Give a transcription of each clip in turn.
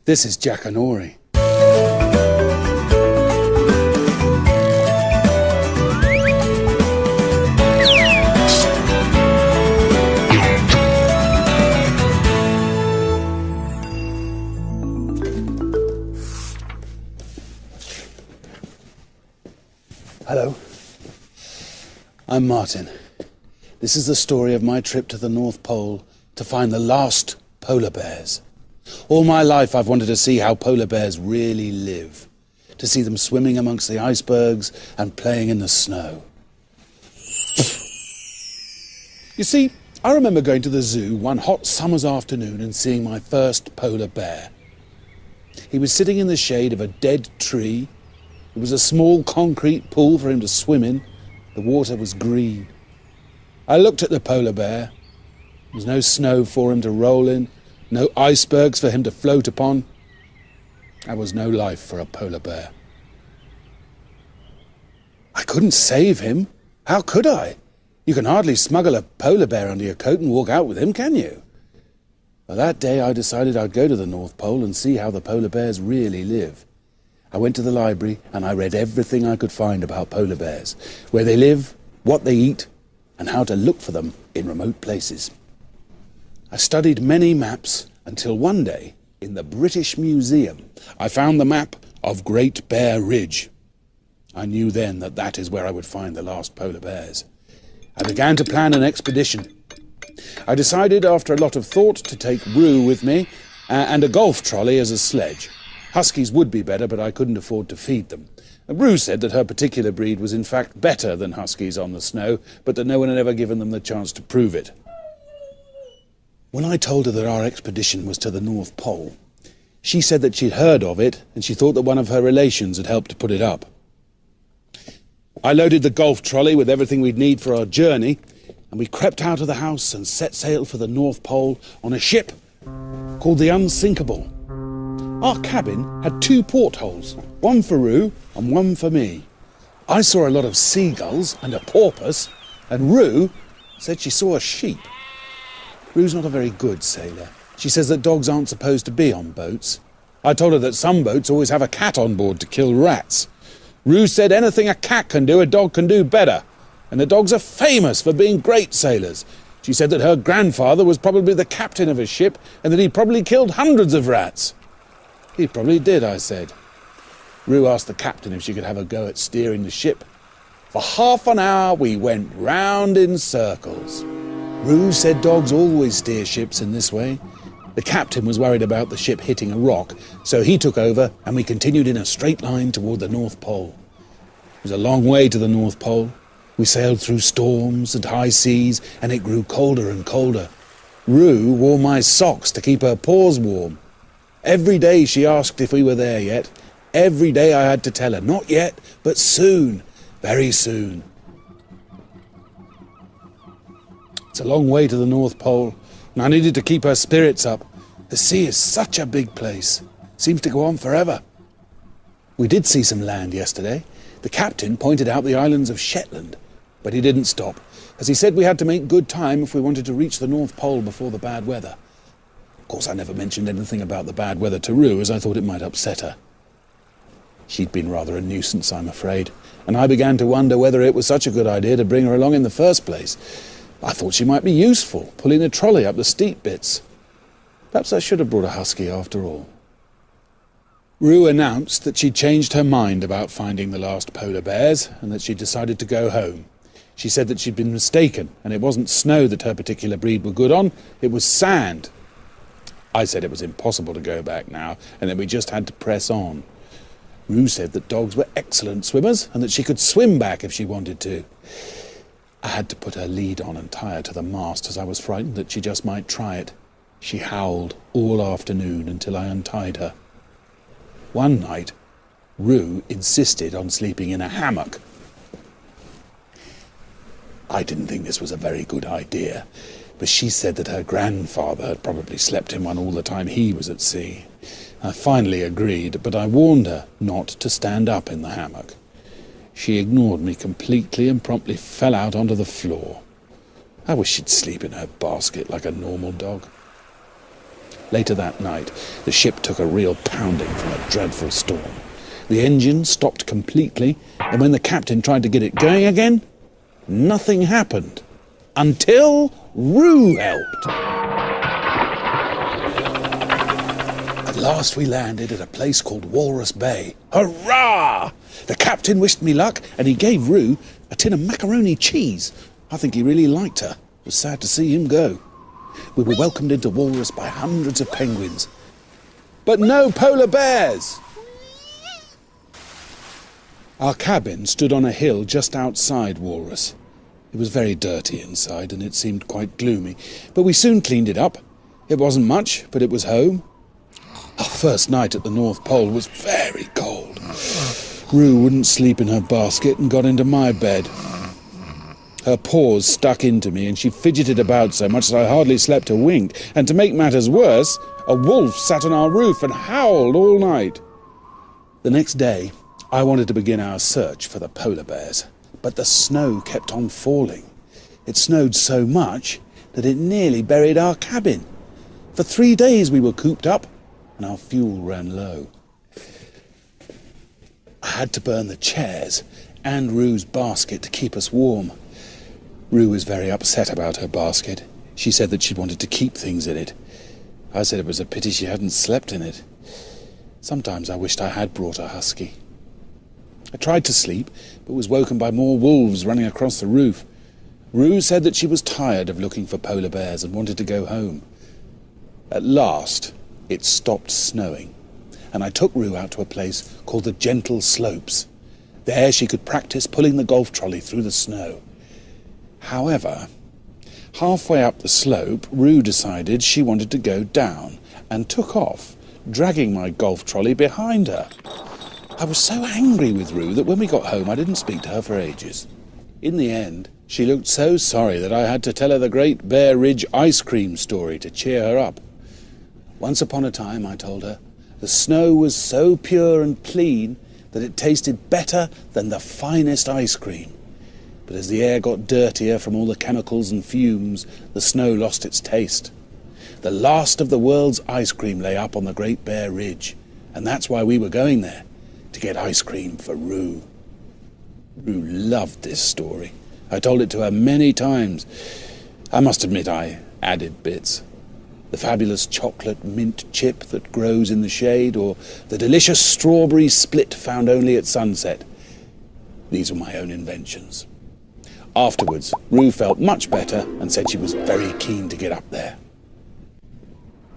This is Jackanory. Hello, I'm Martin. This is the story of my trip to the North Pole to find the last polar bears. All my life I've wanted to see how polar bears really live, to see them swimming amongst the icebergs and playing in the snow. You see, I remember going to the zoo one hot summer's afternoon and seeing my first polar bear. He was sitting in the shade of a dead tree. There was a small concrete pool for him to swim in. The water was green. I looked at the polar bear. There was no snow for him to roll in, no icebergs for him to float upon. There was no life for a polar bear. I couldn't save him. How could I? You can hardly smuggle a polar bear under your coat and walk out with him, can you? Well, that day I decided I'd go to the North Pole and see how the polar bears really live. I went to the library and I read everything I could find about polar bears, where they live, what they eat, and how to look for them in remote places. I studied many maps until one day, in the British Museum, I found the map of Great Bear Ridge. I knew then that that is where I would find the last polar bears. I began to plan an expedition. I decided after a lot of thought to take Roo with me and a golf trolley as a sledge. Huskies would be better, but I couldn't afford to feed them. And Roo said that her particular breed was in fact better than huskies on the snow, but that no one had ever given them the chance to prove it. When I told her that our expedition was to the North Pole, she said that she'd heard of it and she thought that one of her relations had helped to put it up. I loaded the golf trolley with everything we'd need for our journey, and we crept out of the house and set sail for the North Pole on a ship called the Unsinkable. Our cabin had 2 portholes, one for Roo and one for me. I saw a lot of seagulls and a porpoise, and Roo said she saw a sheep. Roo's not a very good sailor. She says that dogs aren't supposed to be on boats. I told her that some boats always have a cat on board to kill rats. Roo said anything a cat can do, a dog can do better, and the dogs are famous for being great sailors. She said that her grandfather was probably the captain of a ship and that he probably killed hundreds of rats. He probably did, I said. Roo asked the captain if she could have a go at steering the ship. For half an hour we went round in circles. Roo said dogs always steer ships in this way. The captain was worried about the ship hitting a rock, so he took over and we continued in a straight line toward the North Pole. It was a long way to the North Pole. We sailed through storms and high seas, and it grew colder and colder. Roo wore my socks to keep her paws warm. Every day she asked if we were there yet. Every day I had to tell her, not yet, but soon, very soon. It's a long way to the North Pole, and I needed to keep her spirits up. The sea is such a big place. It seems to go on forever. We did see some land yesterday. The captain pointed out the islands of Shetland, but he didn't stop, as he said we had to make good time if we wanted to reach the North Pole before the bad weather. Of course, I never mentioned anything about the bad weather to Roo, as I thought it might upset her. She'd been rather a nuisance, I'm afraid, and I began to wonder whether it was such a good idea to bring her along in the first place. I thought she might be useful, pulling the trolley up the steep bits. Perhaps I should have brought a husky after all. Roo announced that she'd changed her mind about finding the last polar bears, and that she'd decided to go home. She said that she'd been mistaken, and it wasn't snow that her particular breed were good on, it was sand. I said it was impossible to go back now, and that we just had to press on. Roo said that dogs were excellent swimmers, and that she could swim back if she wanted to. I had to put her lead on and tie her to the mast, as I was frightened that she just might try it. She howled all afternoon until I untied her. One night, Roo insisted on sleeping in a hammock. I didn't think this was a very good idea, but she said that her grandfather had probably slept in one all the time he was at sea. I finally agreed, but I warned her not to stand up in the hammock. She ignored me completely and promptly fell out onto the floor. I wish she'd sleep in her basket like a normal dog. Later that night, the ship took a real pounding from a dreadful storm. The engine stopped completely, and when the captain tried to get it going again, nothing happened. Until Roo helped. At last we landed at a place called Walrus Bay. Hurrah! The captain wished me luck, and he gave Roo a tin of macaroni cheese. I think he really liked her. It was sad to see him go. We were welcomed into Walrus by hundreds of penguins. But no polar bears! Our cabin stood on a hill just outside Walrus. It was very dirty inside, and it seemed quite gloomy, but we soon cleaned it up. It wasn't much, but it was home. Our first night at the North Pole was very cold. Roo wouldn't sleep in her basket and got into my bed. Her paws stuck into me, and she fidgeted about so much that I hardly slept a wink. And to make matters worse, a wolf sat on our roof and howled all night. The next day, I wanted to begin our search for the polar bears, but the snow kept on falling. It snowed so much that it nearly buried our cabin. For 3 days we were cooped up, and our fuel ran low. I had to burn the chairs and Roo's basket to keep us warm. Roo was very upset about her basket. She said that she wanted to keep things in it. I said it was a pity she hadn't slept in it. Sometimes I wished I had brought a husky. I tried to sleep, but was woken by more wolves running across the roof. Roo said that she was tired of looking for polar bears and wanted to go home. At last, it stopped snowing, and I took Roo out to a place called the Gentle Slopes. There she could practice pulling the golf trolley through the snow. However, halfway up the slope, Roo decided she wanted to go down and took off, dragging my golf trolley behind her. I was so angry with Roo that when we got home I didn't speak to her for ages. In the end, she looked so sorry that I had to tell her the Great Bear Ridge ice cream story to cheer her up. Once upon a time, I told her, the snow was so pure and clean that it tasted better than the finest ice cream. But as the air got dirtier from all the chemicals and fumes, the snow lost its taste. The last of the world's ice cream lay up on the Great Bear Ridge, and that's why we were going there, to get ice cream for Roo. Roo loved this story. I told it to her many times. I must admit I added bits. The fabulous chocolate mint chip that grows in the shade, or the delicious strawberry split found only at sunset. These were my own inventions. Afterwards, Roo felt much better and said she was very keen to get up there.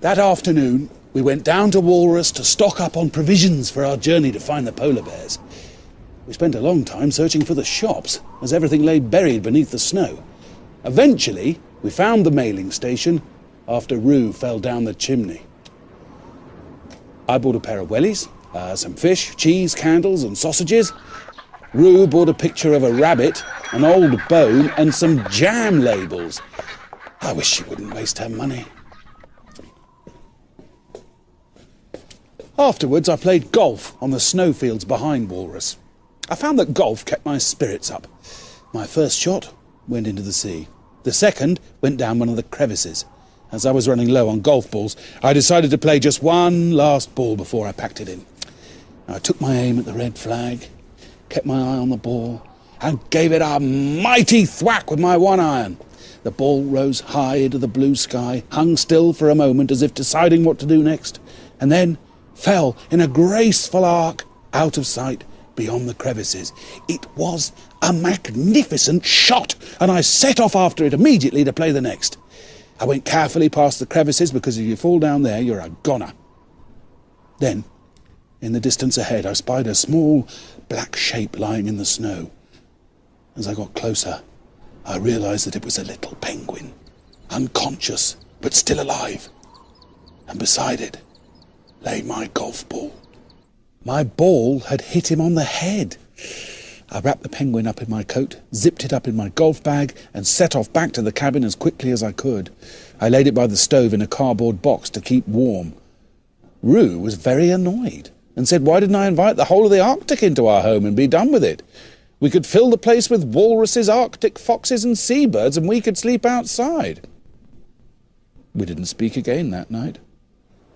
That afternoon, we went down to Walrus to stock up on provisions for our journey to find the polar bears. We spent a long time searching for the shops, as everything lay buried beneath the snow. Eventually, we found the mailing station after Roo fell down the chimney. I bought a pair of wellies, some fish, cheese, candles and sausages. Roo bought a picture of a rabbit, an old bone and some jam labels. I wish she wouldn't waste her money. Afterwards, I played golf on the snowfields behind Walrus. I found that golf kept my spirits up. My first shot went into the sea. The second went down one of the crevices. As I was running low on golf balls, I decided to play just one last ball before I packed it in. I took my aim at the red flag, kept my eye on the ball, and gave it a mighty thwack with my one iron. The ball rose high into the blue sky, hung still for a moment as if deciding what to do next, and then fell in a graceful arc out of sight beyond the crevices. It was a magnificent shot, and I set off after it immediately to play the next. I went carefully past the crevices because if you fall down there, you're a goner. Then, in the distance ahead, I spied a small black shape lying in the snow. As I got closer, I realized that it was a little penguin, unconscious but still alive. And beside it lay my golf ball. My ball had hit him on the head. I wrapped the penguin up in my coat, zipped it up in my golf bag, and set off back to the cabin as quickly as I could. I laid it by the stove in a cardboard box to keep warm. Roo was very annoyed and said, why didn't I invite the whole of the Arctic into our home and be done with it? We could fill the place with walruses, Arctic foxes and seabirds, and we could sleep outside. We didn't speak again that night.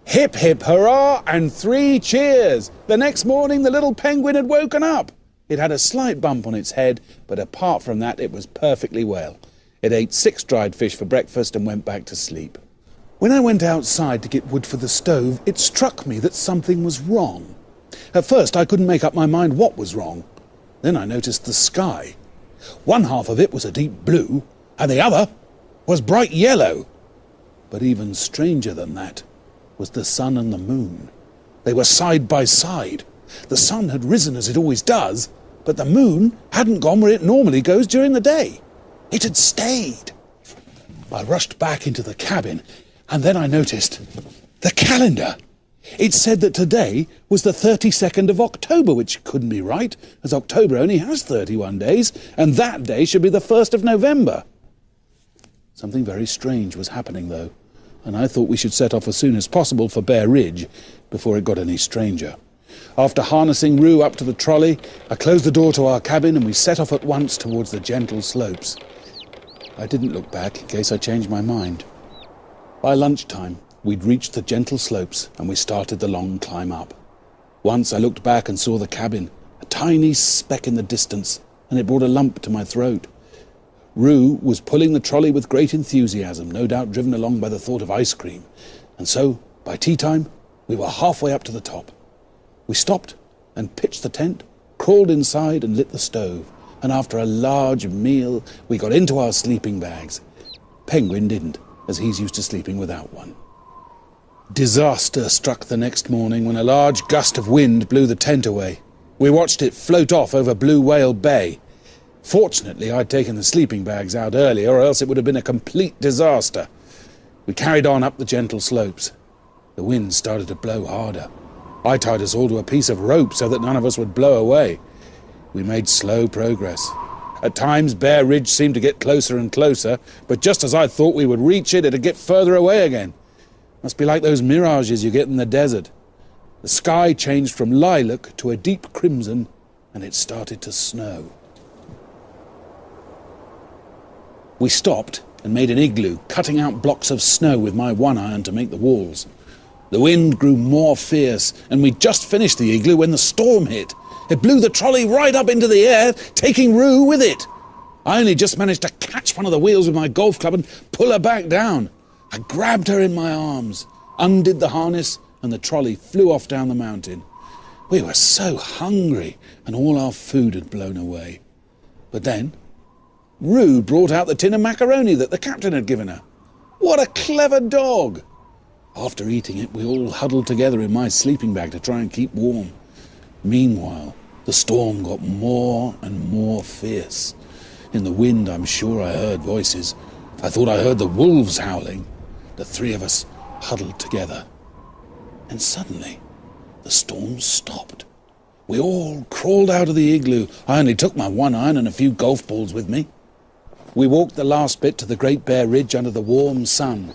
Hip, hip, hurrah, and 3 cheers! The next morning the little penguin had woken up. It had a slight bump on its head, but apart from that it was perfectly well. It ate 6 dried fish for breakfast and went back to sleep. When I went outside to get wood for the stove, it struck me that something was wrong. At first I couldn't make up my mind what was wrong. Then I noticed the sky. One half of it was a deep blue, and the other was bright yellow. But even stranger than that was the sun and the moon. They were side by side. The sun had risen as it always does, but the moon hadn't gone where it normally goes during the day. It had stayed. I rushed back into the cabin, and then I noticed the calendar. It said that today was the 32nd of October, which couldn't be right, as October only has 31 days, and that day should be the 1st of November. Something very strange was happening, though, and I thought we should set off as soon as possible for Bear Ridge before it got any stranger. After harnessing Roo up to the trolley, I closed the door to our cabin and we set off at once towards the gentle slopes. I didn't look back in case I changed my mind. By lunchtime, we'd reached the gentle slopes and we started the long climb up. Once I looked back and saw the cabin, a tiny speck in the distance, and it brought a lump to my throat. Roo was pulling the trolley with great enthusiasm, no doubt driven along by the thought of ice cream. And so, by tea time, we were halfway up to the top. We stopped and pitched the tent, crawled inside and lit the stove, and after a large meal, we got into our sleeping bags. Penguin didn't, as he's used to sleeping without one. Disaster struck the next morning when a large gust of wind blew the tent away. We watched it float off over Blue Whale Bay. Fortunately, I'd taken the sleeping bags out earlier, or else it would have been a complete disaster. We carried on up the gentle slopes. The wind started to blow harder. I tied us all to a piece of rope so that none of us would blow away. We made slow progress. At times, Bear Ridge seemed to get closer and closer, but just as I thought we would reach it, it'd get further away again. Must be like those mirages you get in the desert. The sky changed from lilac to a deep crimson, and it started to snow. We stopped and made an igloo, cutting out blocks of snow with my one iron to make the walls. The wind grew more fierce, and we'd just finished the igloo when the storm hit. It blew the trolley right up into the air, taking Roo with it. I only just managed to catch one of the wheels with my golf club and pull her back down. I grabbed her in my arms, undid the harness, and the trolley flew off down the mountain. We were so hungry, and all our food had blown away. But then, Roo brought out the tin of macaroni that the captain had given her. What a clever dog! After eating it, we all huddled together in my sleeping bag to try and keep warm. Meanwhile, the storm got more and more fierce. In the wind, I'm sure I heard voices. I thought I heard the wolves howling. The 3 of us huddled together. And suddenly, the storm stopped. We all crawled out of the igloo. I only took my one iron and a few golf balls with me. We walked the last bit to the Great Bear Ridge under the warm sun.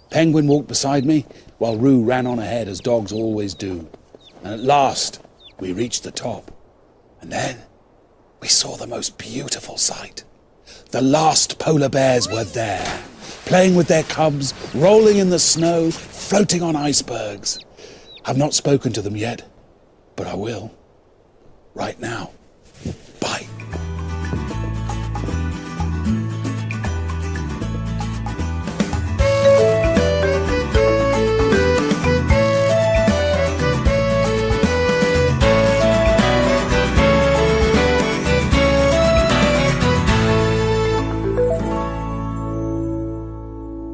Penguin walked beside me, while Roo ran on ahead, as dogs always do. And at last, we reached the top. And then, we saw the most beautiful sight. The last polar bears were there, playing with their cubs, rolling in the snow, floating on icebergs. I've not spoken to them yet, but I will. Right now. Bye.